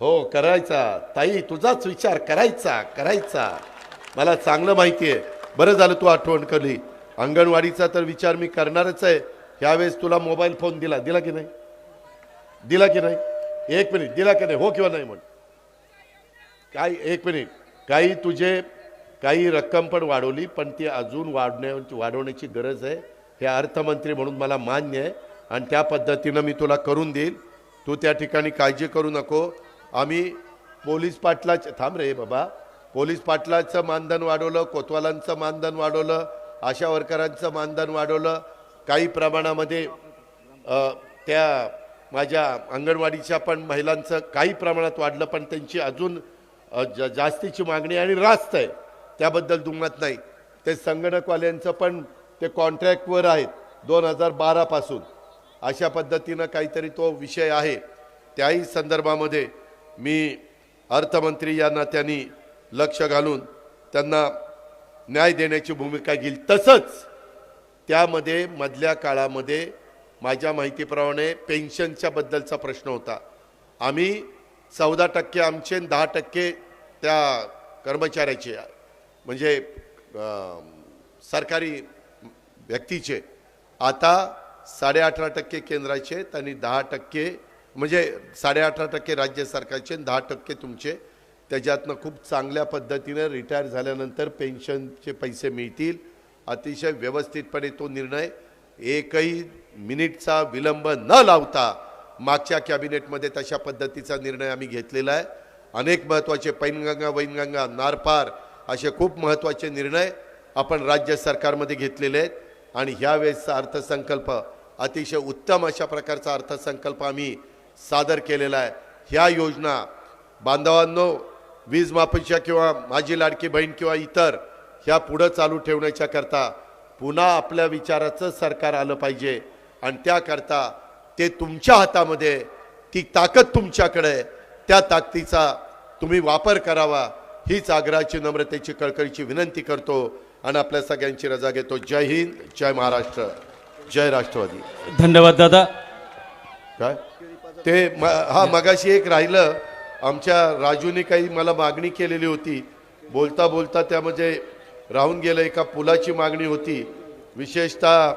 हो करायचा ताई, तुझाच विचार करायचा करायचा मला चांगलं माहिती आहे. बरं झालं तू आठवण केली. अंगणवाडीचा तर विचार मी करणारच आहे. ह्यावेळेस तुला मोबाईल फोन दिला दिला की नाही? दिला की नाही? एक मिनिट, दिला की नाही? हो किंवा नाही म्हण. काही एक मिनिट, काही तुझे काही रक्कम पण वाढवली, पण ती अजून वाढवण्याची गरज आहे. हे अर्थमंत्री म्हणून मला मान्य आहे आणि त्या पद्धतीनं मी तुला करून देईल. तू त्या ठिकाणी काळजी करू नको. आम्ही पोलीस पाटलाच थांब रे बाबा, पोलीस पाटलाचं मानधन वाढवलं, कोतवालांचं मानधन वाढवलं, आशा वर्करांचं मानधन वाढवलं, काही प्रमाणामध्ये त्या माझ्या अंगणवाडीच्या पण महिलांचं काही प्रमाणात वाढलं, पण त्यांची अजून जास्तीची मागणी आणि रास्त आहे, त्याबद्दल दुमत नाही. ते संगणकवाल्यांचं पण ते कॉन्ट्रॅक्टवर आहेत 2012 पासून. अशा पद्धतीनं काहीतरी तो विषय आहे. त्याही संदर्भामध्ये मी अर्थमंत्री या नात्याने लक्ष घालून त्यांना न्याय देण्याची भूमिका घेईल. तसंच त्यामध्ये मधल्या काळामध्ये माझ्या माहितीप्रमाणे पेन्शनच्या बद्दलचा प्रश्न होता. आम्ही 14% आमचे 10% त्या कर्मचाऱ्याचे म्हणजे सरकारी व्यक्तीचे, आता 18.5% केंद्राचे आणि 10% म्हणजे 18.5% राज्य सरकारचे 10% तुमचे. त्याच्यातनं खूप चांगल्या पद्धतीने रिटायर झाल्यानंतर पेन्शनचे पैसे मिळतील. अतिशय व्यवस्थितपणे तो निर्णय एकही मिनिटचा विलंब न लावता मागच्या कॅबिनेटमध्ये तशा पद्धतीचा निर्णय आम्ही घेतलेला आहे. अनेक महत्त्वाचे पैनगंगा वैनगंगा नारपार असे खूप महत्त्वाचे निर्णय आपण राज्य सरकारमध्ये घेतलेले आहेत. आणि ह्यावेळेसचा अर्थसंकल्प अतिशय उत्तम अशा प्रकारचा अर्थसंकल्प आम्ही सादर केलेला आहे. ह्या योजना बांधवांनो, वीज माफीच्या किंवा माझी लाडकी बहीण किंवा इतर ह्या पुढं चालू ठेवण्याच्या करता पुन्हा आपल्या विचाराचं सरकार आलं पाहिजे. आणि त्याकरता ते तुमच्या हातामध्ये, ती ताकद तुमच्याकडे आहे, त्या ताकदीचा तुम्ही वापर करावा हीच आग्रहाची नम्रतेची कळकळीची विनंती करतो आणि आपल्या सगळ्यांची रजा घेतो. जय हिंद, जय महाराष्ट्र, जय राष्ट्रवादी. धन्यवाद दादा. काय ते हा मगाशी एक राहिलं, आमच्या राजूने काही मला मागणी केलेली होती, बोलता बोलता त्यामध्ये राहून गेलं. एका पुलाची मागणी होती, विशेषतः